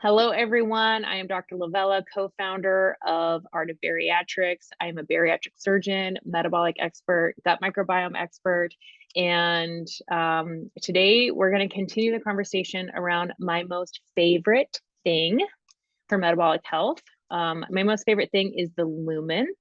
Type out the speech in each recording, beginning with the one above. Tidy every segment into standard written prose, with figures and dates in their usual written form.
Hello, everyone. I am Dr. La Vella, co-founder of Art of Bariatrics. I am a bariatric surgeon, metabolic expert, gut microbiome expert, and today we're going to continue the conversation around my most favorite thing for metabolic health. My most favorite thing is the Lumen,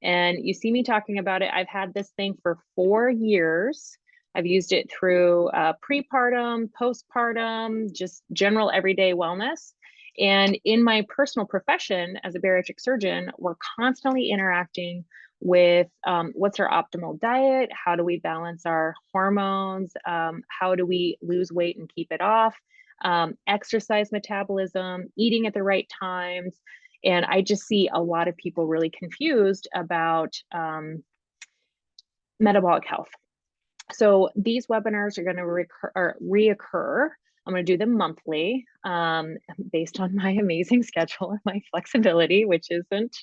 and you see me talking about it. I've had this thing for 4 years. I've used it through prepartum, postpartum, just general everyday wellness. And in my personal profession as a bariatric surgeon, we're constantly interacting with what's our optimal diet? How do we balance our hormones? How do we lose weight and keep it off? Exercise metabolism, eating at the right times. And I just see a lot of people really confused about metabolic health. So these webinars are going to reoccur. I'm going to do them monthly based on my amazing schedule and my flexibility, which isn't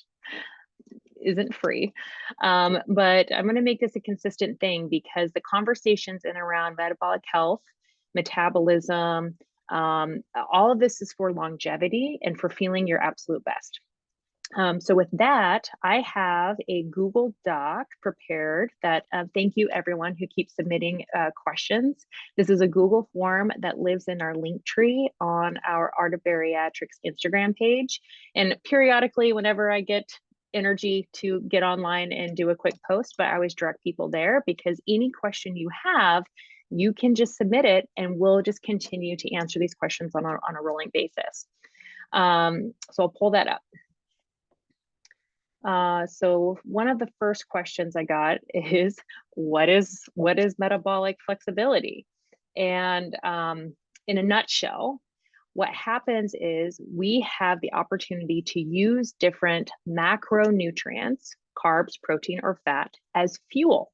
free. But I'm going to make this a consistent thing because the conversations in around metabolic health, metabolism, all of this is for longevity and for feeling your absolute best. So with that, I have a Google Doc prepared that thank you everyone who keeps submitting questions. This is a Google form that lives in our link tree on our Art of Bariatrics Instagram page. And periodically, whenever I get energy to get online and do a quick post, but I always direct people there because any question you have, you can just submit it and we'll just continue to answer these questions on a rolling basis. So I'll pull that up. So one of the first questions I got is, what is metabolic flexibility? And in a nutshell, what happens is we have the opportunity to use different macronutrients, carbs, protein, or fat, as fuel.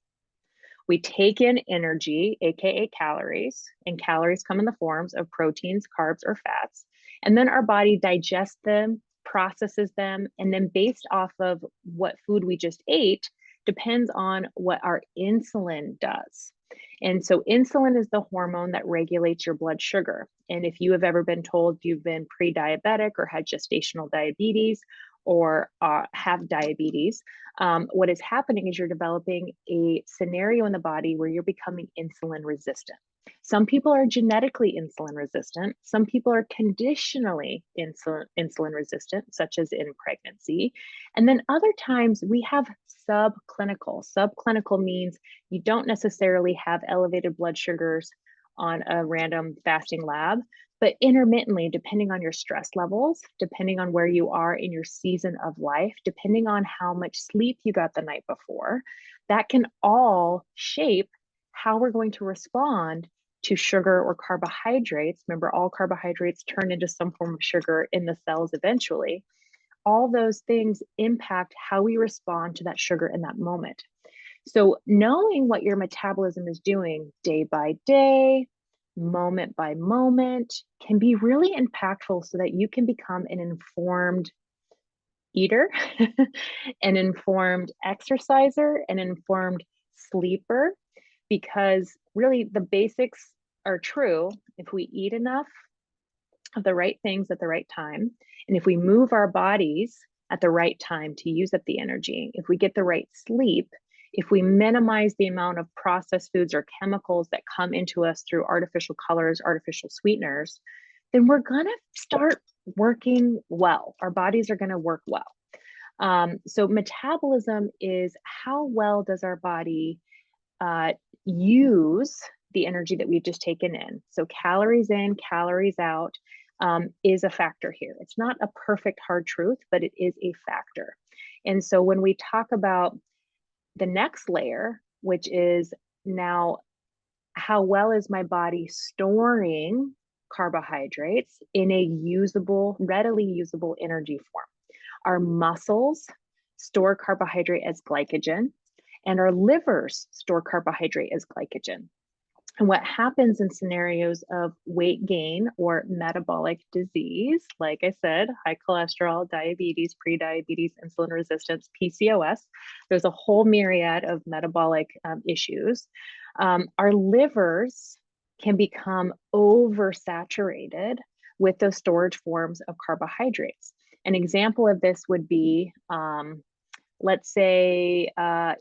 We take in energy, aka calories, and calories come in the forms of proteins, carbs, or fats, and then our body digests them, processes them, and then based off of what food we just ate depends on what our insulin does. And so insulin is the hormone that regulates your blood sugar. And if you have ever been told you've been pre-diabetic or had gestational diabetes or have diabetes, what is happening is you're developing a scenario in the body where you're becoming insulin resistant. Some people are genetically insulin resistant. Some people are conditionally insulin resistant, such as in pregnancy. And then other times we have subclinical. Subclinical means you don't necessarily have elevated blood sugars on a random fasting lab, but intermittently, depending on your stress levels, depending on where you are in your season of life, depending on how much sleep you got the night before, that can all shape how we're going to respond to sugar or carbohydrates. Remember, all carbohydrates turn into some form of sugar in the cells eventually. All those things impact how we respond to that sugar in that moment. So knowing what your metabolism is doing day by day, moment by moment, can be really impactful so that you can become an informed eater, an informed exerciser, an informed sleeper, because really the basics are true. If we eat enough of the right things at the right time, and if we move our bodies at the right time to use up the energy, if we get the right sleep, if we minimize the amount of processed foods or chemicals that come into us through artificial colors, artificial sweeteners, then we're going to start working well. Our bodies are going to work well. So metabolism is how well does our body use the energy that we've just taken in. So calories in, calories out is a factor here. It's not a perfect hard truth, but it is a factor. And so when we talk about the next layer, which is now how well is my body storing carbohydrates in a usable, readily usable energy form. Our muscles store carbohydrate as glycogen, and our livers store carbohydrate as glycogen. And what happens in scenarios of weight gain or metabolic disease, like I said, high cholesterol, diabetes, prediabetes, insulin resistance, PCOS, there's a whole myriad of metabolic issues. Our livers can become oversaturated with those storage forms of carbohydrates. An example of this would be, let's say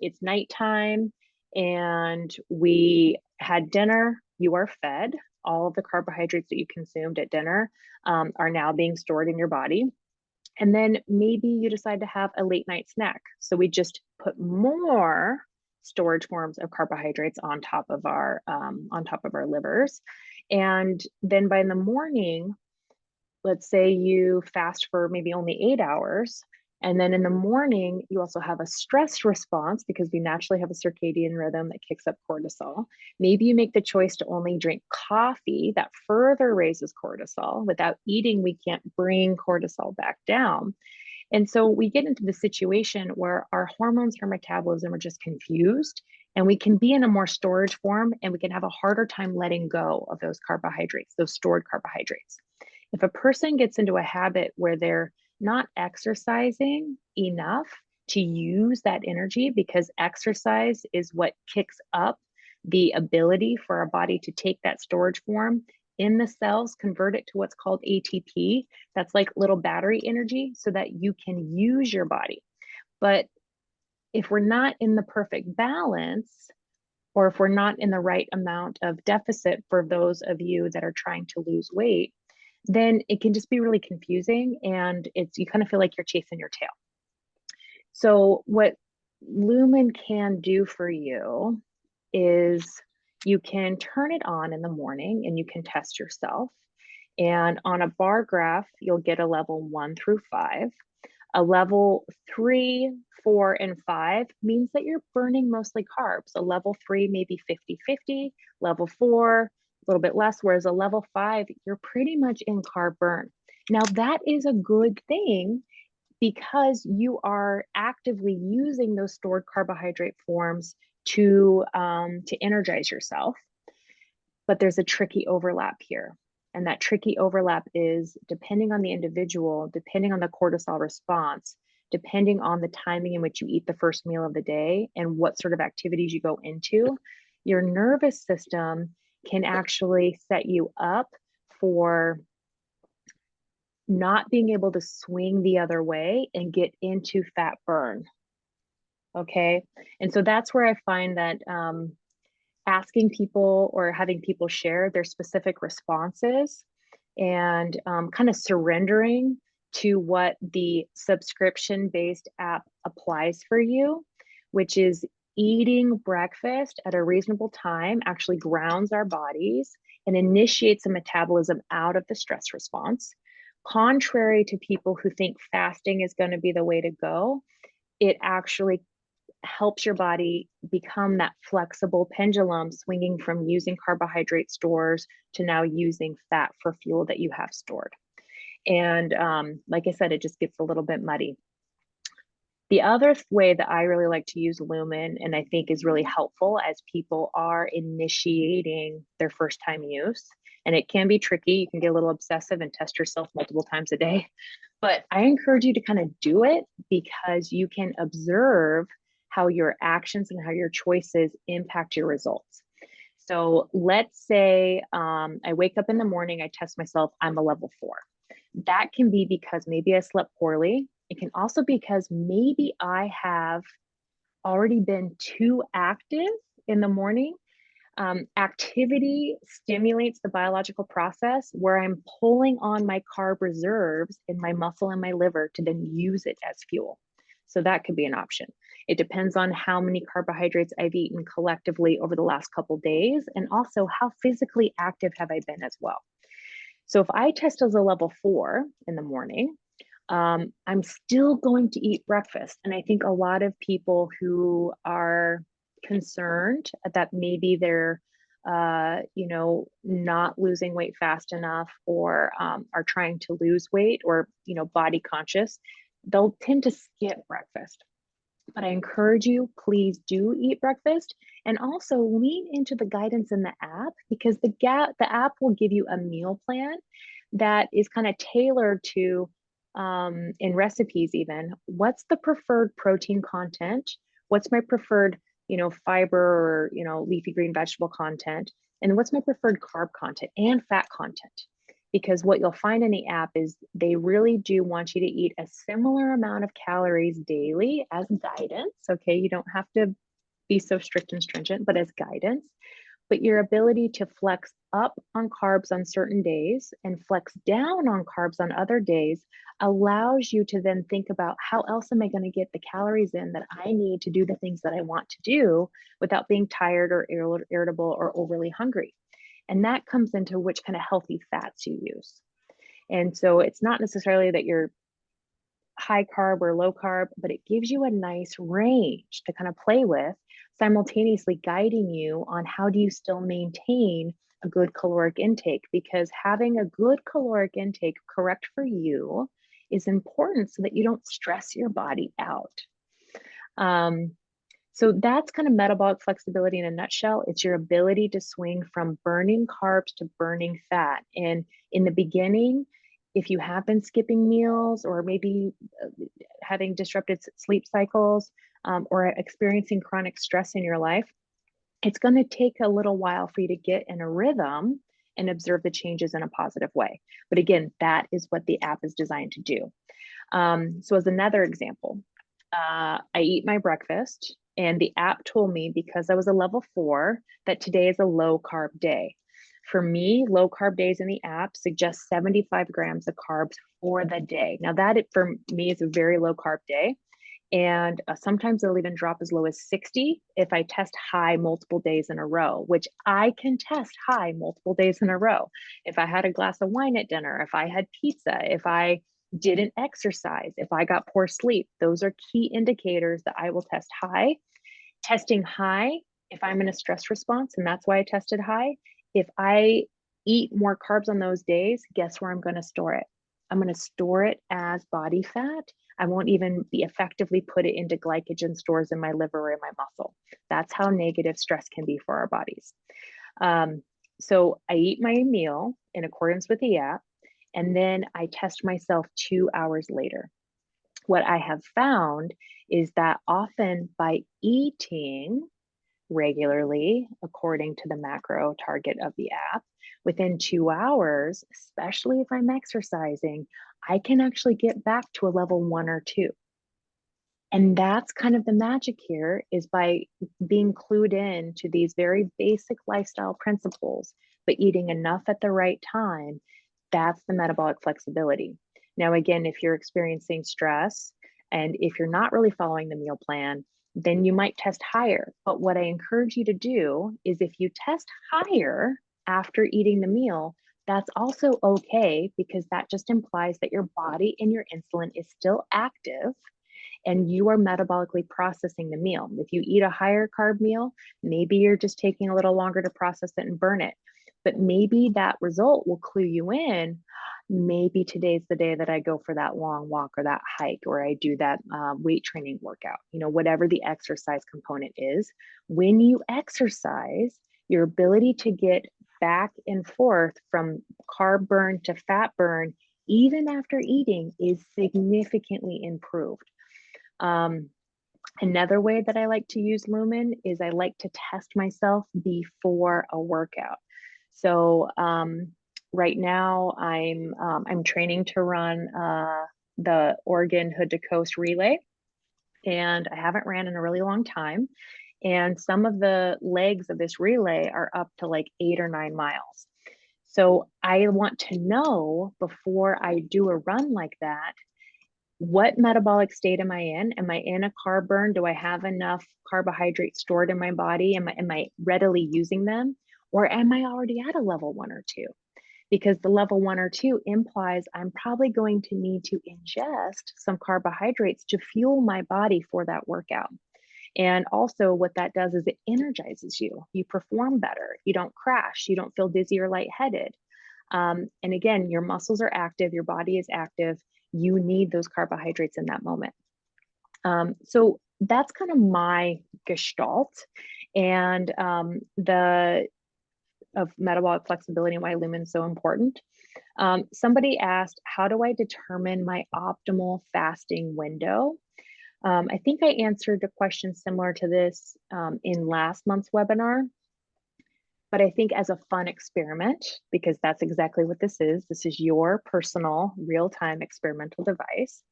it's nighttime and we had dinner, you are fed. All of the carbohydrates that you consumed at dinner are now being stored in your body. And then maybe you decide to have a late night snack. So we just put more storage forms of carbohydrates on top of our livers. And then by the morning, let's say you fast for maybe only 8 hours. And then in the morning, you also have a stress response because we naturally have a circadian rhythm that kicks up cortisol. Maybe you make the choice to only drink coffee that further raises cortisol. Without eating, we can't bring cortisol back down. And so we get into the situation where our hormones, our metabolism are just confused, and we can be in a more storage form and we can have a harder time letting go of those carbohydrates, those stored carbohydrates. If a person gets into a habit where they're not exercising enough to use that energy, because exercise is what kicks up the ability for our body to take that storage form in the cells, convert it to what's called ATP. That's like little battery energy so that you can use your body. But if we're not in the perfect balance, or if we're not in the right amount of deficit for those of you that are trying to lose weight, then it can just be really confusing, and you kind of feel like you're chasing your tail. So what Lumen can do for you is you can turn it on in the morning and you can test yourself. And on a bar graph, you'll get a level 1 through 5. A level 3, 4, and 5 means that you're burning mostly carbs. A level 3 maybe 50-50, level 4 a little bit less, whereas a level 5, you're pretty much in carb burn. Now that is a good thing because you are actively using those stored carbohydrate forms to energize yourself. But there's a tricky overlap here. And that tricky overlap is depending on the individual, depending on the cortisol response, depending on the timing in which you eat the first meal of the day and what sort of activities you go into, your nervous system can actually set you up for not being able to swing the other way and get into fat burn. Okay. And so that's where I find that asking people or having people share their specific responses and kind of surrendering to what the subscription-based app applies for you, which is eating breakfast at a reasonable time actually grounds our bodies and initiates a metabolism out of the stress response. Contrary to people who think fasting is going to be the way to go, it actually helps your body become that flexible pendulum, swinging from using carbohydrate stores to now using fat for fuel that you have stored. And like I said, it just gets a little bit muddy. The other way that I really like to use Lumen, and I think is really helpful as people are initiating their first time use, and it can be tricky, you can get a little obsessive and test yourself multiple times a day, but I encourage you to kind of do it because you can observe how your actions and how your choices impact your results. So let's say I wake up in the morning, I test myself, I'm a level 4. That can be because maybe I slept poorly. It can also be because maybe I have already been too active in the morning. Activity stimulates the biological process where I'm pulling on my carb reserves in my muscle and my liver to then use it as fuel. So that could be an option. It depends on how many carbohydrates I've eaten collectively over the last couple of days, and also how physically active have I been as well. So if I test as a level 4 in the morning, I'm still going to eat breakfast. And I think a lot of people who are concerned that maybe they're, not losing weight fast enough, or are trying to lose weight, or, body conscious, they'll tend to skip breakfast. But I encourage you, please do eat breakfast, and also lean into the guidance in the app, because the app will give you a meal plan that is kind of tailored to, in recipes even, what's the preferred protein content, what's my preferred, fiber or, leafy green vegetable content, and what's my preferred carb content and fat content. because what you'll find in the app is they really do want you to eat a similar amount of calories daily as guidance. Okay, you don't have to be so strict and stringent, but as guidance. But your ability to flex up on carbs on certain days and flex down on carbs on other days allows you to then think about, how else am I going to get the calories in that I need to do the things that I want to do without being tired or irritable or overly hungry. And that comes into which kind of healthy fats you use. And so it's not necessarily that you're high carb or low carb, but it gives you a nice range to kind of play with, simultaneously guiding you on how do you still maintain a good caloric intake, because having a good caloric intake correct for you is important so that you don't stress your body out. So that's kind of metabolic flexibility in a nutshell. It's your ability to swing from burning carbs to burning fat. And in the beginning, if you have been skipping meals or maybe having disrupted sleep cycles or experiencing chronic stress in your life, it's going to take a little while for you to get in a rhythm and observe the changes in a positive way. But again, that is what the app is designed to do. So as another example, I eat my breakfast, and the app told me, because I was a level 4, that today is a low carb day. For me, low carb days in the app suggest 75 grams of carbs for the day. Now that for me is a very low carb day. And sometimes it'll even drop as low as 60 if I test high multiple days in a row, which I can test high multiple days in a row. If I had a glass of wine at dinner, if I had pizza, if I didn't exercise, if I got poor sleep, those are key indicators that I will test high. Testing high, if I'm in a stress response, and that's why I tested high, if I eat more carbs on those days, guess where I'm going to store it? I'm going to store it as body fat. I won't even be effectively put it into glycogen stores in my liver or in my muscle. That's how negative stress can be for our bodies. So I eat my meal in accordance with the app, and then I test myself 2 hours later. What I have found is that often by eating regularly, according to the macro target of the app, within 2 hours, especially if I'm exercising, I can actually get back to a level 1 or 2. And that's kind of the magic here, is by being clued in to these very basic lifestyle principles, but eating enough at the right time. That's the metabolic flexibility. Now, again, if you're experiencing stress and if you're not really following the meal plan, then you might test higher. But what I encourage you to do is, if you test higher after eating the meal, that's also okay, because that just implies that your body and your insulin is still active and you are metabolically processing the meal. If you eat a higher carb meal, maybe you're just taking a little longer to process it and burn it. But maybe that result will clue you in. Maybe today's the day that I go for that long walk or that hike, or I do that weight training workout, whatever the exercise component is. When you exercise, your ability to get back and forth from carb burn to fat burn, even after eating, is significantly improved. Another way that I like to use Lumen is I like to test myself before a workout. So right now I'm training to run the Oregon Hood to Coast relay, and I haven't ran in a really long time. And some of the legs of this relay are up to like 8 or 9 miles. So I want to know, before I do a run like that, what metabolic state am I in? Am I in a carb burn? Do I have enough carbohydrates stored in my body? Am I readily using them? Or am I already at a level 1 or 2? Because the level 1 or 2 implies I'm probably going to need to ingest some carbohydrates to fuel my body for that workout. And also what that does is it energizes you. You perform better. You don't crash. You don't feel dizzy or lightheaded. And again, your muscles are active. Your body is active. You need those carbohydrates in that moment. So that's kind of my gestalt and of metabolic flexibility and why Lumen is so important. Somebody asked, how do I determine my optimal fasting window? I think I answered a question similar to this in last month's webinar. But I think as a fun experiment, because that's exactly what this is your personal real-time experimental device.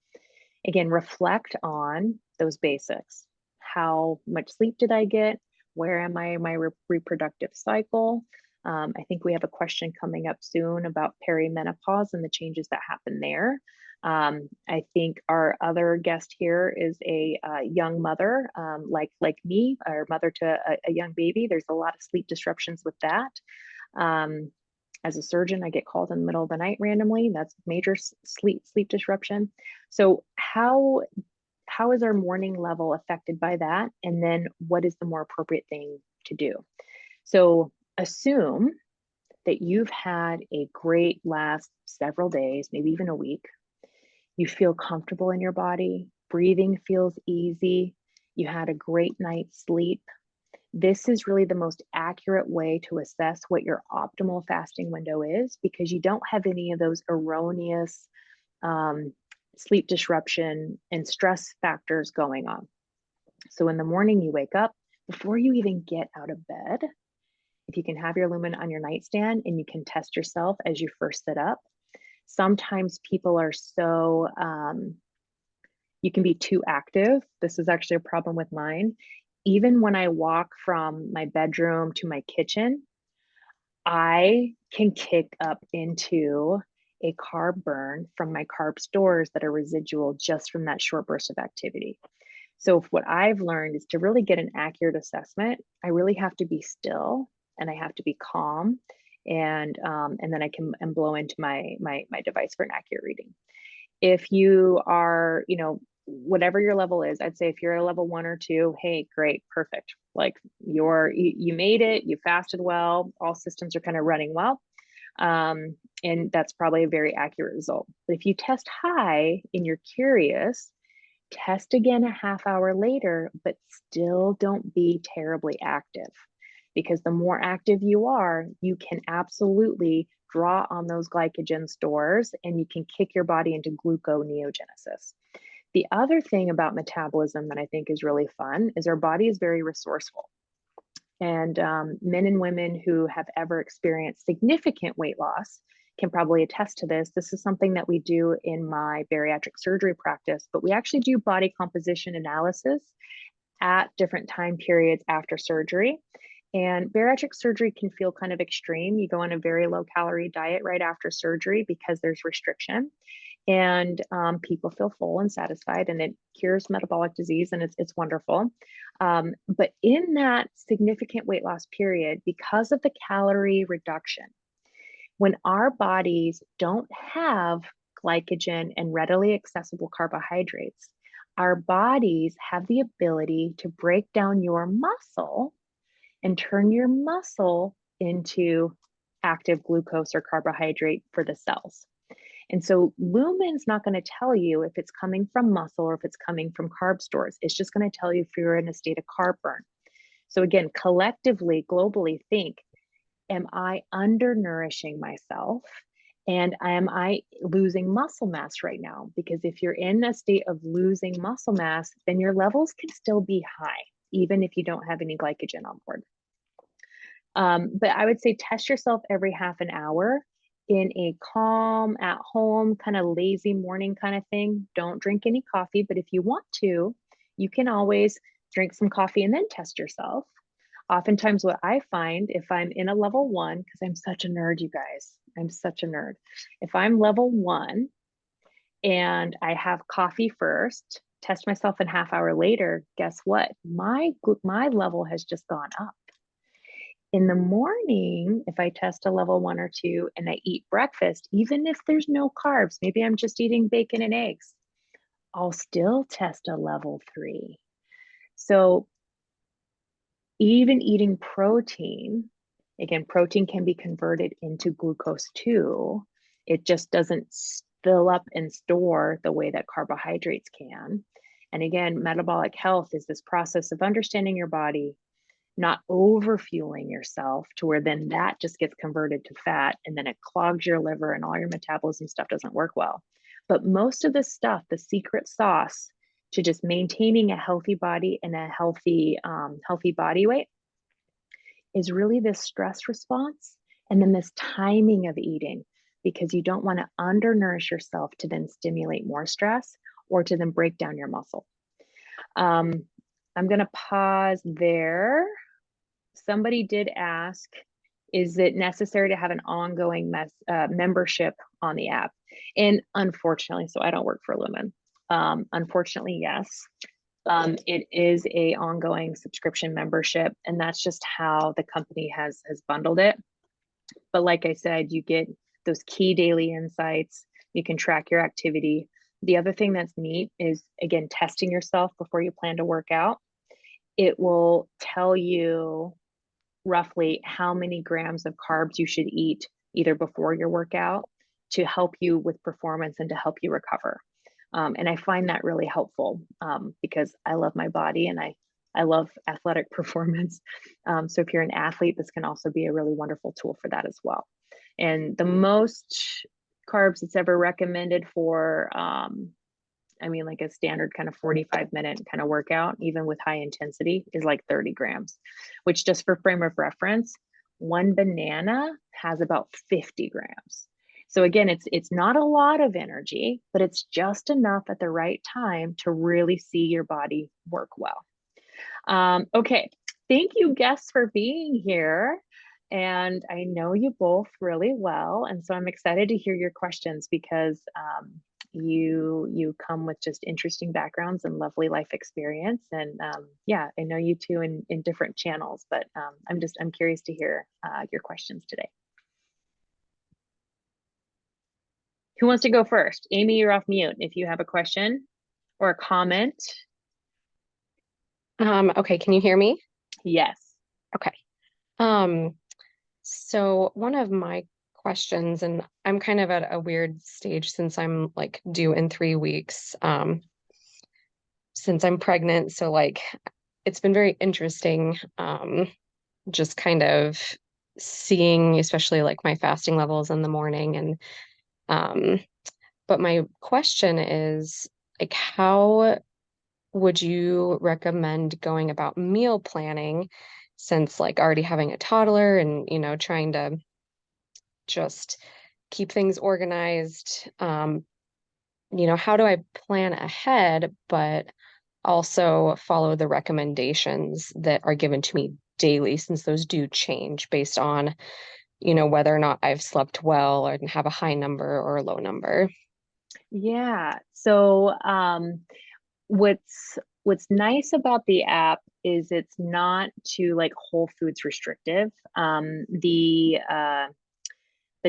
Again, reflect on those basics. How much sleep did I get? Where am I in my reproductive cycle? I think we have a question coming up soon about perimenopause and the changes that happen there. I think our other guest here is a young mother, like me, or mother to a young baby. There's a lot of sleep disruptions with that. As a surgeon, I get called in the middle of the night randomly. That's major sleep disruption. So how is our morning level affected by that? And then what is the more appropriate thing to do? So assume that you've had a great last several days, maybe even a week. You feel comfortable in your body, breathing feels easy, you had a great night's sleep. This is really the most accurate way to assess what your optimal fasting window is, because you don't have any of those erroneous sleep disruption and stress factors going on. So in the morning, you wake up, before you even get out of bed, if you can have your Lumen on your nightstand and you can test yourself as you first sit up. Sometimes people are so, you can be too active. This is actually a problem with mine. Even when I walk from my bedroom to my kitchen, I can kick up into a carb burn from my carb stores that are residual just from that short burst of activity. So what I've learned is to really get an accurate assessment, I really have to be still and I have to be calm, and then I can blow into my device for an accurate reading. If you are, whatever your level is, I'd say if you're a level 1 or 2, hey, great, perfect. Like you made it, you fasted well, all systems are kind of running well. And that's probably a very accurate result. But if you test high and you're curious, test again a half hour later, but still don't be terribly active, because the more active you are, you can absolutely draw on those glycogen stores and you can kick your body into gluconeogenesis. The other thing about metabolism that I think is really fun is our body is very resourceful. And men and women who have ever experienced significant weight loss can probably attest to this. This is something that we do in my bariatric surgery practice, but we actually do body composition analysis at different time periods after surgery. And bariatric surgery can feel kind of extreme. You go on a very low calorie diet right after surgery because there's restriction. And people feel full and satisfied, and it cures metabolic disease, and it's wonderful. But in that significant weight loss period, because of the calorie reduction, when our bodies don't have glycogen and readily accessible carbohydrates, our bodies have the ability to break down your muscle and turn your muscle into active glucose or carbohydrate for the cells. And so Lumen's not going to tell you if it's coming from muscle or if it's coming from carb stores. It's just going to tell you if you're in a state of carb burn. So again, collectively, globally, think, am I undernourishing myself? And am I losing muscle mass right now? Because if you're in a state of losing muscle mass, then your levels can still be high, even if you don't have any glycogen on board. But I would say test yourself every half an hour in a calm, at home, kind of lazy morning kind of thing. Don't drink any coffee, but if you want to, you can always drink some coffee and then test yourself. Oftentimes what I find, if I'm in a level 1, because I'm such a nerd, you guys, I'm such a nerd. If I'm level 1 and I have coffee first, test myself a half hour later, guess what? My level has just gone up. In the morning, if I test a level 1 or 2 and I eat breakfast, even if there's no carbs, maybe I'm just eating bacon and eggs, I'll still test a level 3. So even eating protein, again, protein can be converted into glucose too. It just doesn't fill up and store the way that carbohydrates can. And again, metabolic health is this process of understanding your body, not overfueling yourself to where then that just gets converted to fat and then it clogs your liver and all your metabolism stuff doesn't work well. But most of the stuff, the secret sauce to just maintaining a healthy body and a healthy body weight, is really this stress response and then this timing of eating, because you don't want to undernourish yourself to then stimulate more stress or to then break down your muscle. I'm going to pause there. Somebody did ask, is it necessary to have an ongoing membership on the app? And unfortunately, so I don't work for Lumen. Unfortunately, yes. It is a ongoing subscription membership, and that's just how the company has bundled it. But like I said, you get those key daily insights. You can track your activity. The other thing that's neat is, again, testing yourself before you plan to work out. It will tell you roughly how many grams of carbs you should eat either before your workout to help you with performance and to help you recover. And I find that really helpful because I love my body and I love athletic performance. So if you're an athlete, this can also be a really wonderful tool for that as well. And the most carbs it's ever recommended for, I mean, like a standard kind of 45-minute kind of workout, even with high intensity, is like 30 grams, which, just for frame of reference, one banana has about 50 grams. So again, it's not a lot of energy, but it's just enough at the right time to really see your body work well. Okay, thank you, guests, for being here. And I know you both really well. And so I'm excited to hear your questions because you come with just interesting backgrounds and lovely life experience. And yeah, I know you two in different channels, but I'm curious to hear your questions today. Who wants to go first? Amy, you're off mute if you have a question or a comment. Okay, can you hear me? Yes. Okay. So one of my questions, and I'm kind of at a weird stage since I'm like due in 3 weeks, since I'm pregnant. So like it's been very interesting, just kind of seeing, especially like my fasting levels in the morning. And but my question is like, how would you recommend going about meal planning, since like already having a toddler and, trying to just keep things organized? How do I plan ahead, but also follow the recommendations that are given to me daily, since those do change based on, whether or not I've slept well or have a high number or a low number? Yeah. So what's nice about the app is it's not too like Whole Foods restrictive. The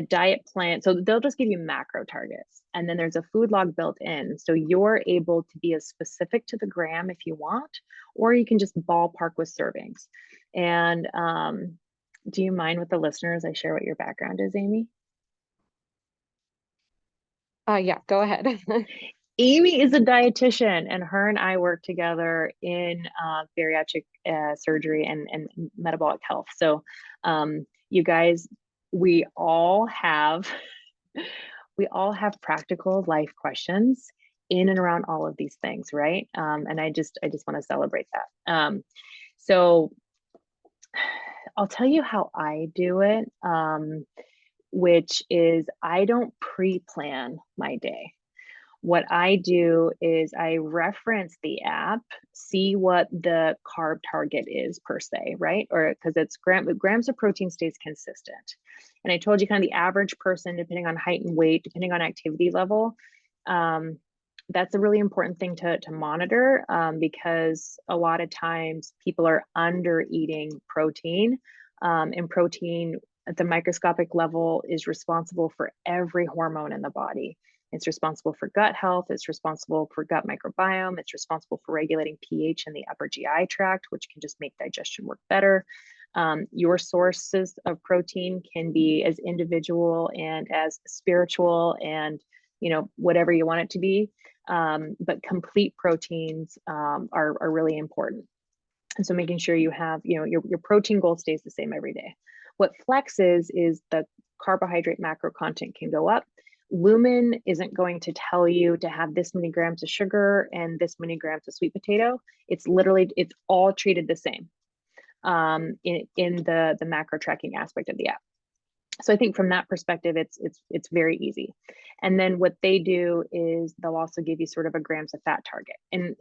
diet plan, so they'll just give you macro targets, and then there's a food log built in, so you're able to be as specific to the gram if you want, or you can just ballpark with servings. And do you mind with the listeners I share what your background is, Amy? Yeah, go ahead. Amy is a dietitian, and her and I work together in bariatric surgery and metabolic health. So, you guys, we all have we all have practical life questions in and around all of these things, right? And I just want to celebrate that. So, I'll tell you how I do it, which is I don't pre-plan my day. What I do is I reference the app, see what the carb target is per se, right? Or because it's grams of protein stays consistent. And I told you kind of the average person, depending on height and weight, depending on activity level, that's a really important thing to monitor, because a lot of times people are under eating protein, and protein at the microscopic level is responsible for every hormone in the body. It's responsible for gut health. It's responsible for gut microbiome. It's responsible for regulating pH in the upper GI tract, which can just make digestion work better. Your sources of protein can be as individual and as spiritual and, whatever you want it to be. But complete proteins are really important. And so making sure you have, your protein goal stays the same every day. What flexes is the carbohydrate macro content can go up. Lumen isn't going to tell you to have this many grams of sugar and this many grams of sweet potato. It's all treated the same. in the macro tracking aspect of the app. So I think from that perspective, it's very easy. And then what they do is they'll also give you sort of a grams of fat target. And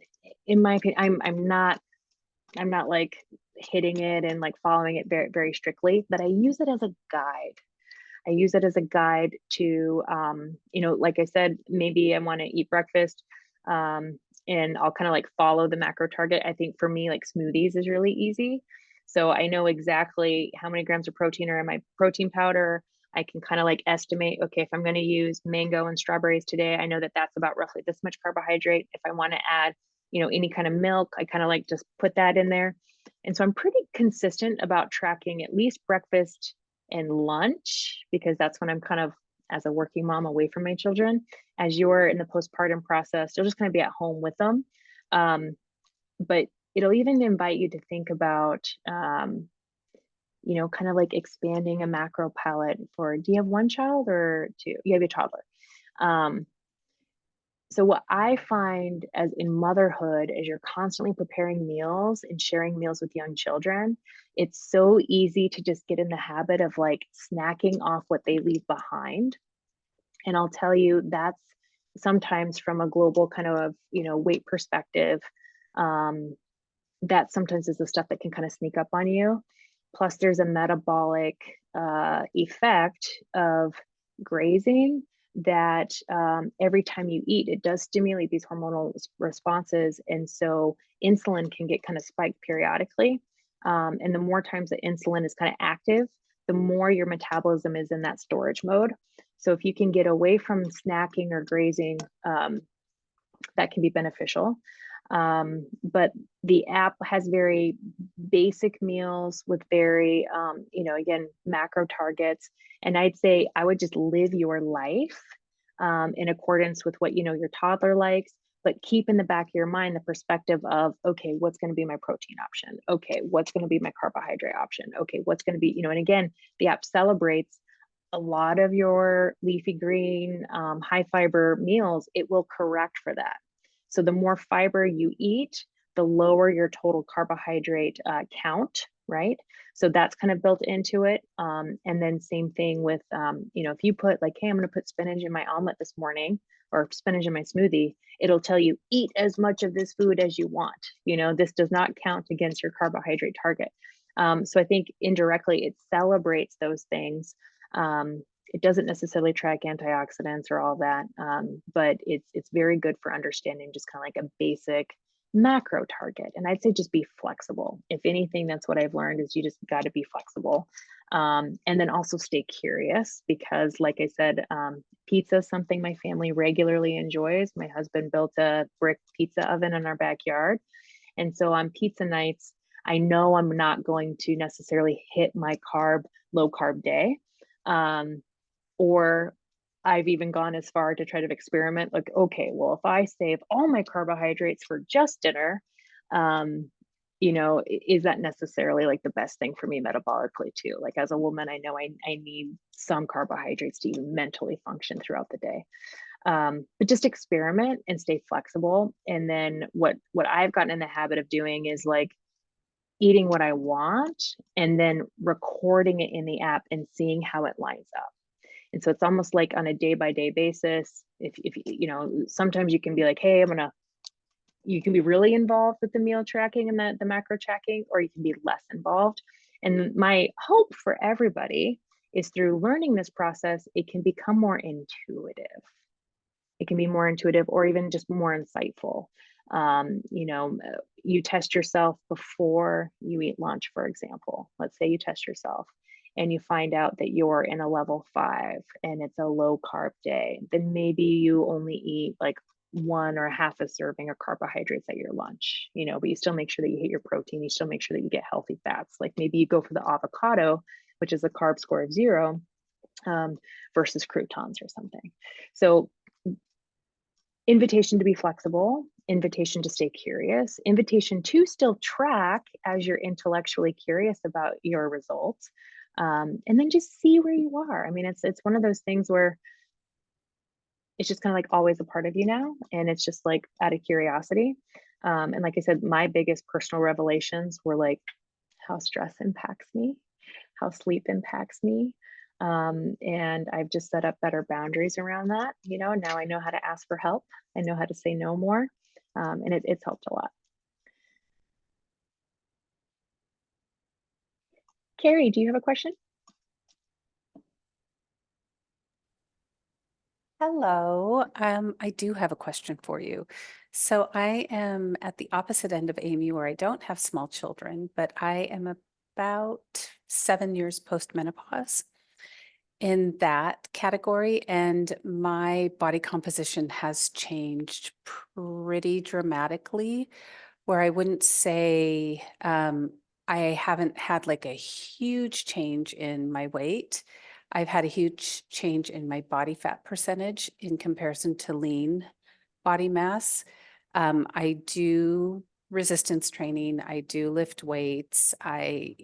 in my opinion, I'm not like hitting it and like following it very, very strictly, but I use it as a guide. I use it as a guide to, like I said, maybe I want to eat breakfast, and I'll kind of like follow the macro target. I think for me, like smoothies is really easy. So I know exactly how many grams of protein are in my protein powder. I can kind of like estimate, okay, if I'm going to use mango and strawberries today, I know that that's about roughly this much carbohydrate. If I want to add, any kind of milk, I kind of like just put that in there. And so I'm pretty consistent about tracking at least breakfast and lunch, because that's when I'm kind of, as a working mom, away from my children. As you're in the postpartum process, you're just going to be at home with them. But it'll even invite you to think about, kind of like expanding a macro palette for, do you have one child or two? You have a toddler. So what I find as in motherhood, as you're constantly preparing meals and sharing meals with young children, it's so easy to just get in the habit of like snacking off what they leave behind. And I'll tell you, that's sometimes from a global kind of, weight perspective, that sometimes is the stuff that can kind of sneak up on you. Plus there's a metabolic effect of grazing that every time you eat, it does stimulate these hormonal responses. And so insulin can get kind of spiked periodically. And the more times that insulin is kind of active, the more your metabolism is in that storage mode. So if you can get away from snacking or grazing, that can be beneficial. But the app has very basic meals with very, again, macro targets. And I'd say I would just live your life in accordance with what, your toddler likes, but keep in the back of your mind the perspective of, okay, what's going to be my protein option? Okay, what's going to be my carbohydrate option? Okay, what's going to be, and again, the app celebrates a lot of your leafy green, high fiber meals. It will correct for that. So the more fiber you eat, the lower your total carbohydrate count, right? So that's kind of built into it. And then same thing with, if you put like, hey, I'm going to put spinach in my omelet this morning or spinach in my smoothie, it'll tell you eat as much of this food as you want. This does not count against your carbohydrate target. So I think indirectly it celebrates those things. It doesn't necessarily track antioxidants or all that, but it's very good for understanding just kind of like a basic macro target. And I'd say just be flexible. If anything, that's what I've learned is you just got to be flexible. And then also stay curious because like I said, pizza is something my family regularly enjoys. My husband built a brick pizza oven in our backyard. And so on pizza nights, I know I'm not going to necessarily hit my low carb day. Or I've even gone as far to try to experiment like, okay, well, if I save all my carbohydrates for just dinner, is that necessarily like the best thing for me metabolically too? Like as a woman, I know I need some carbohydrates to even mentally function throughout the day. But just experiment and stay flexible. And then what I've gotten in the habit of doing is like eating what I want and then recording it in the app and seeing how it lines up. And so it's almost like on a day by day basis. If sometimes you can be like, hey, you can be really involved with the meal tracking and the macro tracking, or you can be less involved. And my hope for everybody is through learning this process, it can become more intuitive. It can be more intuitive or even just more insightful. You test yourself before you eat lunch, for example. Let's say you test yourself and you find out that you're in a level 5 and it's a low carb day, then maybe you only eat like 1 or half a serving of carbohydrates at your lunch, but you still make sure that you hit your protein. You still make sure that you get healthy fats. Like maybe you go for the avocado, which is a carb score of 0, versus croutons or something. So invitation to be flexible, invitation to stay curious, invitation to still track as you're intellectually curious about your results. And then just see where you are. I mean, it's one of those things where it's just kind of like always a part of you now. And it's just like out of curiosity. And like I said, my biggest personal revelations were like how stress impacts me, how sleep impacts me. And I've just set up better boundaries around that. Now I know how to ask for help. I know how to say no more. And it's helped a lot. Carrie, do you have a question? Hello, I do have a question for you. So I am at the opposite end of Amy, where I don't have small children, but I am about 7 years post-menopause in that category, and my body composition has changed pretty dramatically, where I wouldn't say I haven't had like a huge change in my weight. I've had a huge change in my body fat percentage in comparison to lean body mass. I do resistance training. I do lift weights. I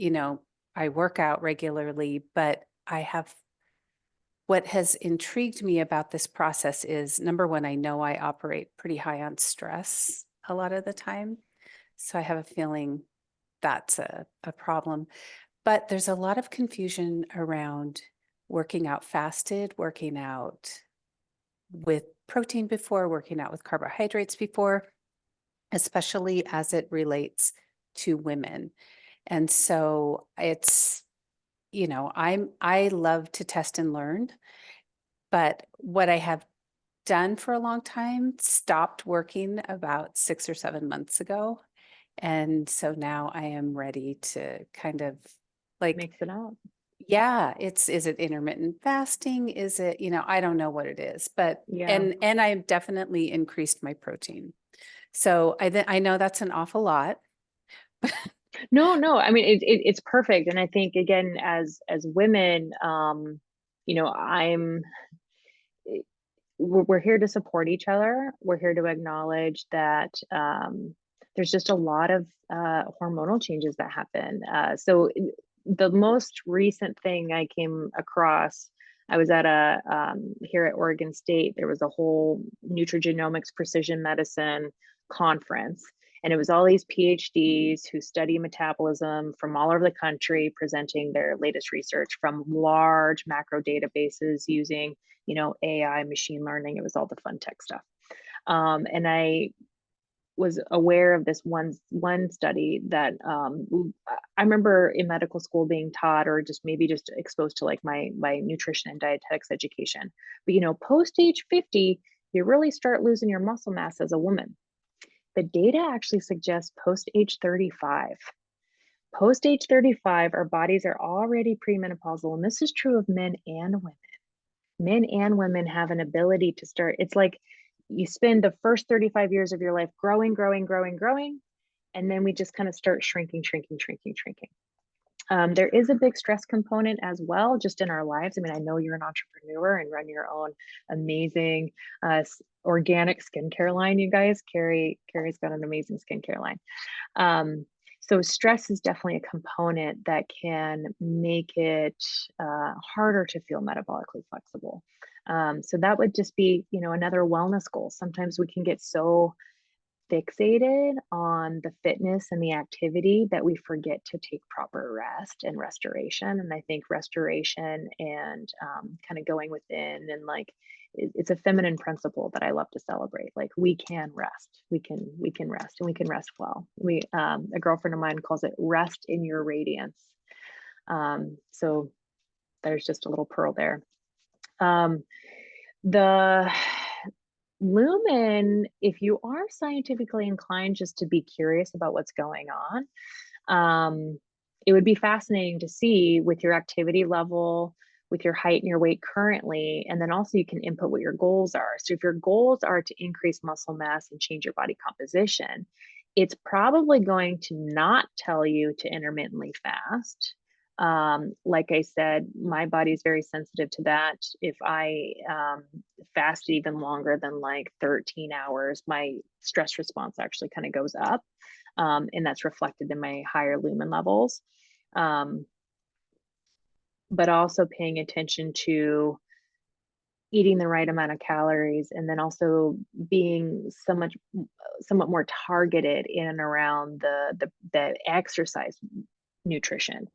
work out regularly, but what has intrigued me about this process is, number one, I know I operate pretty high on stress a lot of the time. So I have a feeling that's a problem. But there's a lot of confusion around working out fasted, working out with protein before, working out with carbohydrates before, especially as it relates to women. And so I love to test and learn, but what I have done for a long time stopped working about 6 or 7 months ago. And so now I am ready to kind of Mix it up. yeah, is it intermittent fasting? Is it, I don't know what it is, but, Yeah. and I've definitely increased my protein. So I know that's an awful lot. No. I mean, it's perfect. And I think, again, as women, we're here to support each other. We're here to acknowledge that there's just a lot of hormonal changes that happen. So the most recent thing I came across, I was at here at Oregon State, there was a whole nutrigenomics precision medicine conference. And it was all these PhDs who study metabolism from all over the country presenting their latest research from large macro databases using AI, machine learning. It was all the fun tech stuff. And I was aware of this one study that I remember in medical school being taught, or just exposed to like my nutrition and dietetics education. But post age 50, you really start losing your muscle mass as a woman. The data actually suggests post age 35. Post age 35, our bodies are already premenopausal, and this is true of men and women. Men and women have an ability to start. It's like you spend the first 35 years of your life growing, and then we just kind of start shrinking. There is a big stress component as well, just in our lives. I mean, I know you're an entrepreneur and run your own amazing organic skincare line, you guys. Carrie's got an amazing skincare line. So stress is definitely a component that can make it harder to feel metabolically flexible. So that would just be, another wellness goal. Sometimes we can get so fixated on the fitness and the activity that we forget to take proper rest and restoration. And I think restoration and kind of going within, and like it's a feminine principle that I love to celebrate. Like we can rest, we can rest, and we can rest well. A girlfriend of mine calls it rest in your radiance. So there's just a little pearl there. The Lumen, if you are scientifically inclined just to be curious about what's going on, it would be fascinating to see with your activity level, with your height and your weight currently, and then also you can input what your goals are. So if your goals are to increase muscle mass and change your body composition, it's probably going to not tell you to intermittently fast. Like I said, my body is very sensitive to that. If I fast even longer than like 13 hours, my stress response actually kind of goes up. And that's reflected in my higher lumen levels. But also paying attention to eating the right amount of calories, and then also being somewhat more targeted in and around the exercise nutrition.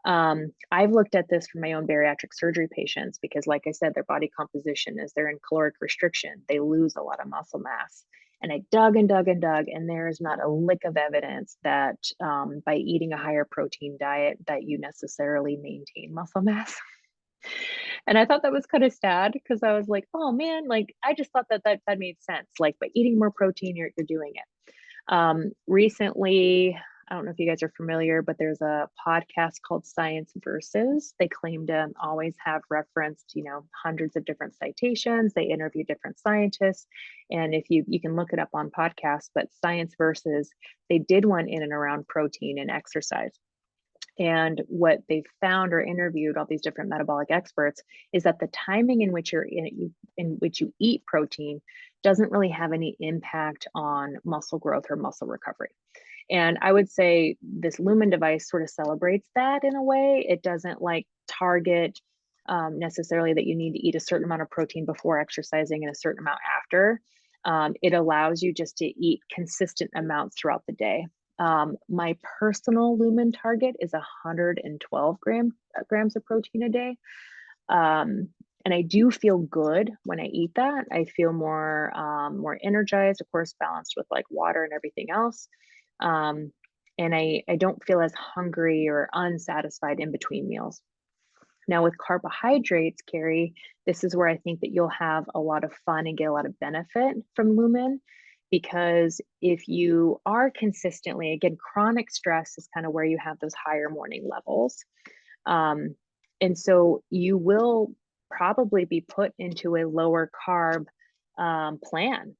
I've looked at this for my own bariatric surgery patients because, like I said, their body composition is they're in caloric restriction. They lose a lot of muscle mass. And I dug and dug and dug, and there is not a lick of evidence that by eating a higher protein diet that you necessarily maintain muscle mass. And I thought that was kind of sad because I was like, oh man, like I just thought that made sense. Like by eating more protein, you're doing it. Recently, I don't know if you guys are familiar, but there's a podcast called Science Versus. They claim to always have referenced, hundreds of different citations. They interview different scientists. And if you can look it up on podcasts, but Science Versus, they did one in and around protein and exercise. And what they found or interviewed all these different metabolic experts is that the timing in which you eat protein doesn't really have any impact on muscle growth or muscle recovery. And I would say this Lumen device sort of celebrates that in a way. It doesn't like target necessarily that you need to eat a certain amount of protein before exercising and a certain amount after. It allows you just to eat consistent amounts throughout the day. My personal Lumen target is 112 grams of protein a day. And I do feel good when I eat that. I feel more energized, of course, balanced with like water and everything else. And I don't feel as hungry or unsatisfied in between meals. Now with carbohydrates, Carrie, this is where I think that you'll have a lot of fun and get a lot of benefit from Lumen, because if you are consistently, again, chronic stress is kind of where you have those higher morning levels. And so you will probably be put into a lower carb plan.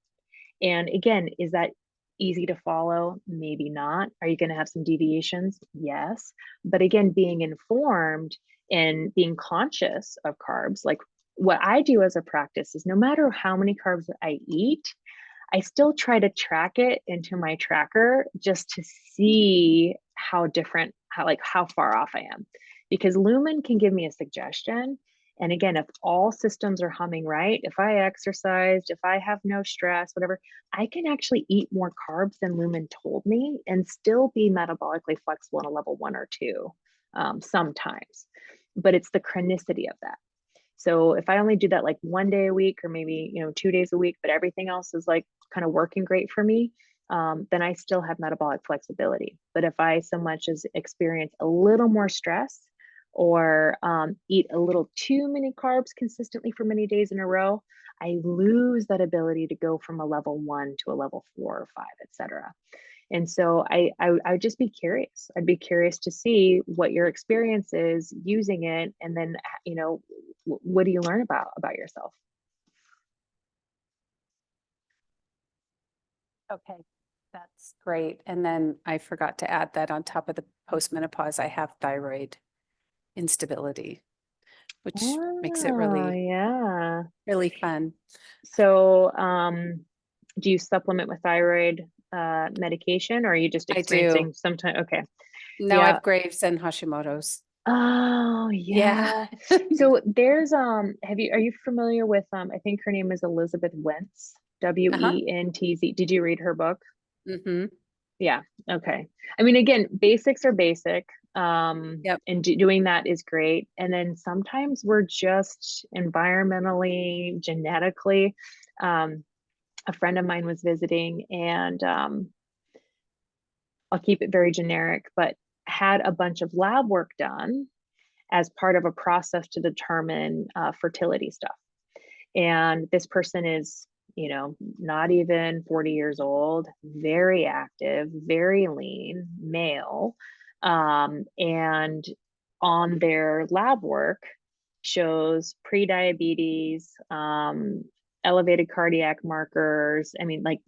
And again, is that easy to follow? Maybe not. Are you going to have some deviations? Yes. But again, being informed and being conscious of carbs, like what I do as a practice is no matter how many carbs I eat, I still try to track it into my tracker just to see how far off I am. Because Lumen can give me a suggestion. And again, if all systems are humming right, if I exercised, if I have no stress, whatever, I can actually eat more carbs than Lumen told me and still be metabolically flexible in a level 1 or 2 sometimes. But it's the chronicity of that. So if I only do that like 1 day a week or maybe 2 days a week, but everything else is like kind of working great for me, then I still have metabolic flexibility. But if I so much as experience a little more stress or eat a little too many carbs consistently for many days in a row, I lose that ability to go from a level 1 to a level 4 or 5, etc. And so I would just be curious. I'd be curious to see what your experience is using it, and then what do you learn about yourself? Okay, that's great. And then I forgot to add that on top of the postmenopause, I have thyroid instability, which makes it really, yeah, really fun. So, do you supplement with thyroid medication, or are you just I do. experiencing sometimes? Okay. No, I Yeah. have Graves and Hashimoto's. Oh, yeah. So there's are you familiar with I think her name is Elizabeth Wentz, Wentz. Did you read her book? Mm-hmm. Yeah. Okay. I mean, again, basics are basic. Yep. And doing that is great. And then sometimes we're just environmentally, genetically. A friend of mine was visiting, and I'll keep it very generic, but had a bunch of lab work done as part of a process to determine fertility stuff. And this person is, not even 40 years old, very active, very lean, male. And on their lab work shows pre-diabetes, elevated cardiac markers. I mean, like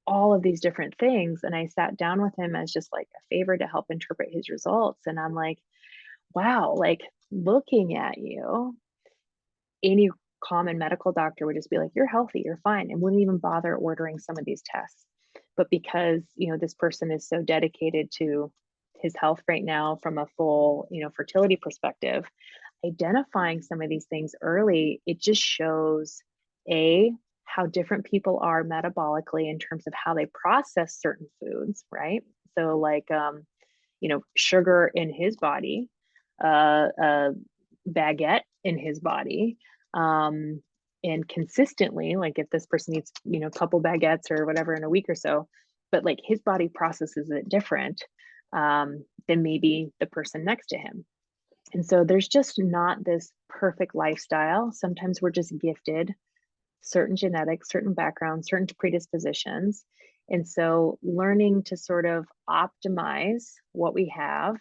all of these different things. And I sat down with him as just like a favor to help interpret his results. And I'm like, wow, like looking at you, any common medical doctor would just be like, you're healthy, you're fine, and wouldn't even bother ordering some of these tests. But because, this person is so dedicated to his health right now from a full, fertility perspective, identifying some of these things early, it just shows how different people are metabolically in terms of how they process certain foods, right? So like, sugar in his body, a baguette in his body, and consistently, like if this person eats, a couple baguettes or whatever in a week or so, but like his body processes it different than maybe the person next to him. And so there's just not this perfect lifestyle. Sometimes we're just gifted certain genetics, certain backgrounds, certain predispositions. And so learning to sort of optimize what we have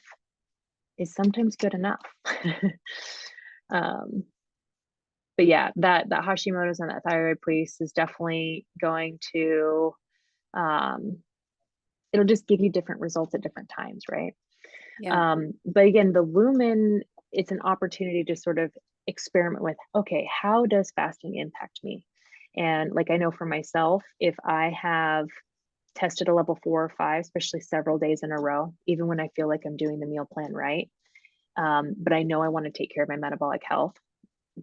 is sometimes good enough. But yeah, that Hashimoto's and that thyroid police is definitely going to, it'll just give you different results at different times, right? Yeah. But again, the Lumen, it's an opportunity to sort of experiment with, okay, how does fasting impact me? And like, I know for myself, if I have tested a level 4 or 5, especially several days in a row, even when I feel like I'm doing the meal plan right, but I know I want to take care of my metabolic health,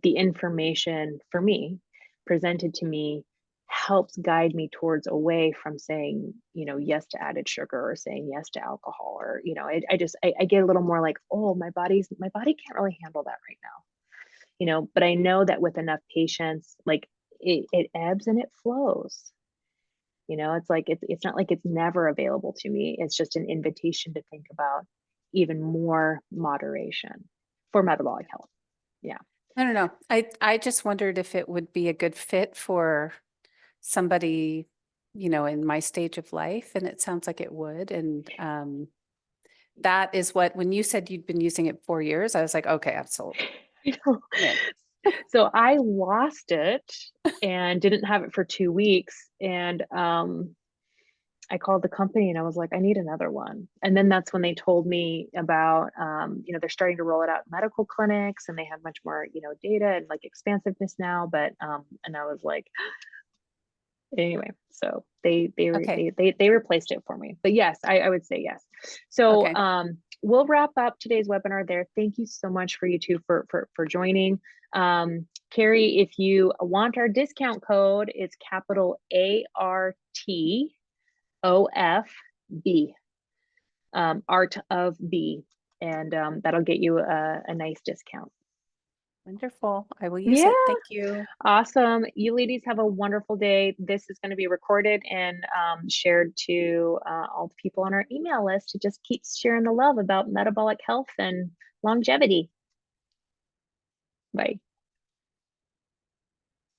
the information for me presented to me helps guide me towards away from saying, yes to added sugar or saying yes to alcohol, or, I get a little more like, oh, my body can't really handle that right now, but I know that with enough patience, like it ebbs and it flows. It's like, it's not like it's never available to me. It's just an invitation to think about even more moderation for metabolic health. Yeah. I don't know. I just wondered if it would be a good fit for somebody, in my stage of life, and it sounds like it would. And that is what, when you said you'd been using it 4 years, I was like, okay, absolutely. Yeah. So I lost it and didn't have it for 2 weeks. And I called the company and I was like, I need another one. And then that's when they told me about, they're starting to roll it out in medical clinics, and they have much more, data and like expansiveness now. But, and I was like, anyway, so they replaced it for me. But yes, I would say yes. So Okay. we'll wrap up today's webinar there. Thank you so much for you two for joining. Carrie, if you want our discount code, it's capital ARTOFB, Art of B, and that'll get you a nice discount. Wonderful. I will use Yeah. it. Thank you. Awesome. You ladies have a wonderful day. This is going to be recorded and shared to all the people on our email list to just keep sharing the love about metabolic health and longevity. Bye.